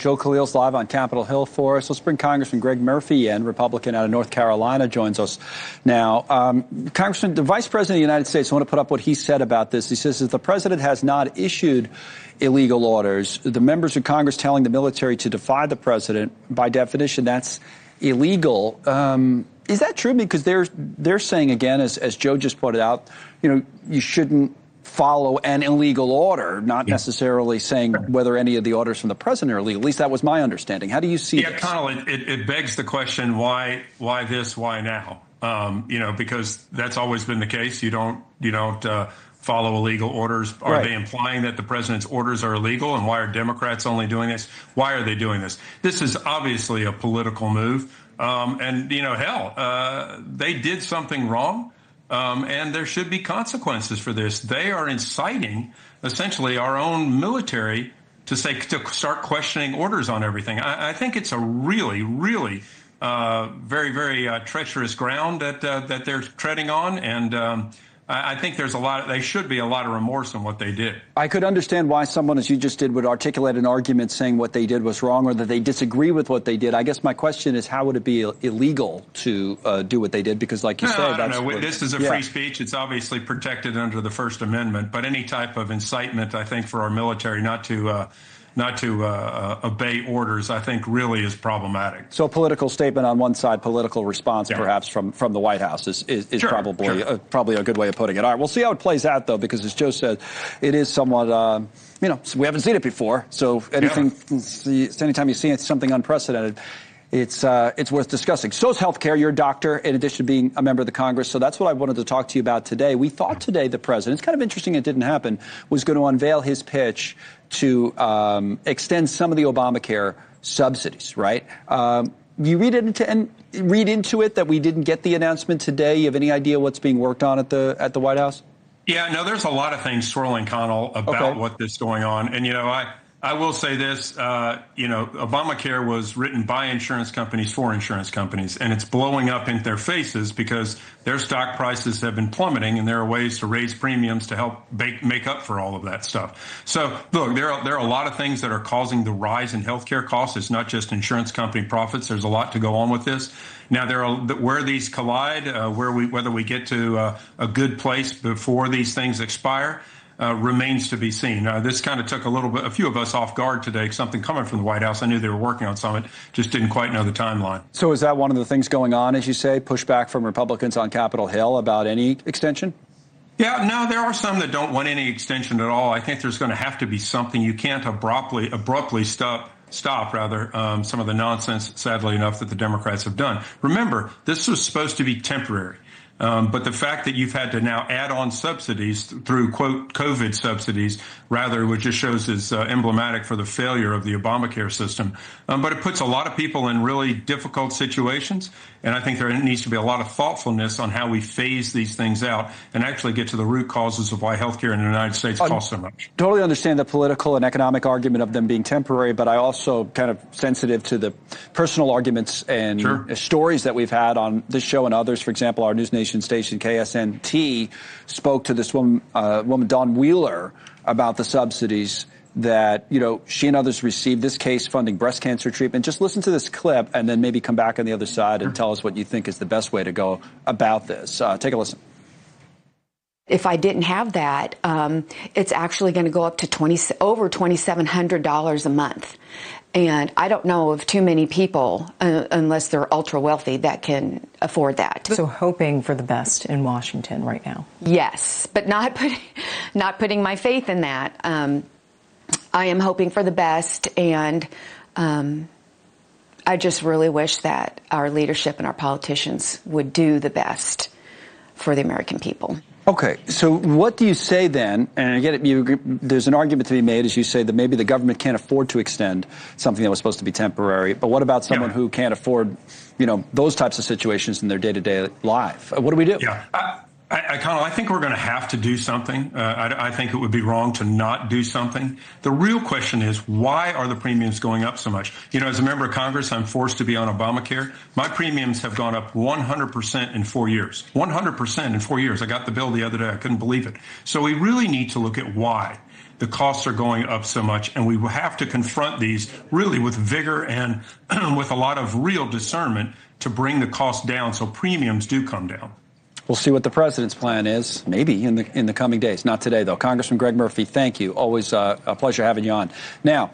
Joe Khalil's live on Capitol Hill for us. Let's bring Congressman Greg Murphy in, Republican out of North Carolina, joins us now. Congressman, the Vice President of the United States, I want to put up what he said about this. He says that the president has not issued illegal orders. The members of Congress telling the military to defy the president, by definition, that's illegal. Is that true? Because they're saying, again, as Joe just pointed out, you shouldn't follow an illegal order, not necessarily saying whether any of the orders from the president are illegal. At least that was my understanding. How do you see this? Connell, it begs the question, why this, why now? Because that's always been the case. You don't follow illegal orders. Are they implying that the president's orders are illegal? And why are Democrats only doing this? Why are they doing this? This is obviously a political move. They did something wrong. And there should be consequences for this. They are inciting, essentially, our own military to start questioning orders on everything. I think it's a really, really very, very treacherous ground that they're treading on. And I think there should be a lot of remorse in what they did. I could understand why someone, as you just did, would articulate an argument saying what they did was wrong or that they disagree with what they did. I guess my question is, how would it be illegal to do what they did? Because like you say, I don't know. This is a free speech. It's obviously protected under the First Amendment. But any type of incitement, I think, for our military not to obey orders, I think really is problematic. So a political statement on one side, political response perhaps from the White House is probably a good way of putting it. All right, we'll see how it plays out, though, because as Joe said, it is somewhat, we haven't seen it before. So anytime you see something unprecedented, it's worth discussing. So is healthcare. You're a doctor, in addition to being a member of the Congress. So that's what I wanted to talk to you about today. We thought today the president, it's kind of interesting it didn't happen, was going to unveil his pitch to extend some of the Obamacare subsidies, right? You read into it that we didn't get the announcement today. You have any idea what's being worked on at the White House? Yeah, no, there's a lot of things swirling, Connell, about what is going on. And, I will say this, Obamacare was written by insurance companies for insurance companies, and it's blowing up in their faces because their stock prices have been plummeting, and there are ways to raise premiums to help make up for all of that stuff. So, look, there are a lot of things that are causing the rise in healthcare costs. It's not just insurance company profits. There's a lot to go on with this. Now, where these collide, whether we get to a good place before these things expire, remains to be seen. This kind of took a few of us off guard today. Something coming from the White House. I knew they were working on something, just didn't quite know the timeline. So is that one of the things going on, as you say, pushback from Republicans on Capitol Hill about any extension? Yeah, no, there are some that don't want any extension at all. I think there's going to have to be something. You can't abruptly stop some of the nonsense, sadly enough, that the Democrats have done. Remember, this was supposed to be temporary. But the fact that you've had to now add on subsidies through, quote, COVID subsidies, which just shows is emblematic for the failure of the Obamacare system. But it puts a lot of people in really difficult situations. And I think there needs to be a lot of thoughtfulness on how we phase these things out and actually get to the root causes of why healthcare in the United States costs so much. Totally understand the political and economic argument of them being temporary, but I also kind of sensitive to the personal arguments and stories that we've had on this show and others. For example, our NewsNation station, KSNT, spoke to this woman, Dawn Wheeler, about the subsidies that, she and others received, this case funding breast cancer treatment. Just listen to this clip and then maybe come back on the other side and tell us what you think is the best way to go about this. Take a listen. If I didn't have that, it's actually going to go up to over $2,700 a month. And I don't know of too many people, unless they're ultra wealthy, that can afford that. So hoping for the best in Washington right now. Yes, but not putting my faith in that. I am hoping for the best, and I just really wish that our leadership and our politicians would do the best for the American people. Okay, so what do you say then, and I get it, there's an argument to be made, as you say, that maybe the government can't afford to extend something that was supposed to be temporary, but what about someone who can't afford, those types of situations in their day-to-day life? What do we do? Yeah, I think we're going to have to do something. I think it would be wrong to not do something. The real question is, why are the premiums going up so much? As a member of Congress, I'm forced to be on Obamacare. My premiums have gone up 100% in 4 years. 100% in 4 years. I got the bill the other day. I couldn't believe it. So we really need to look at why. the costs are going up so much, and we will have to confront these really with vigor and with a lot of real discernment to bring the cost down so premiums do come down. We'll see what the president's plan is, maybe in the coming days. Not today, though. Congressman Greg Murphy, thank you. Always a pleasure having you on. Now,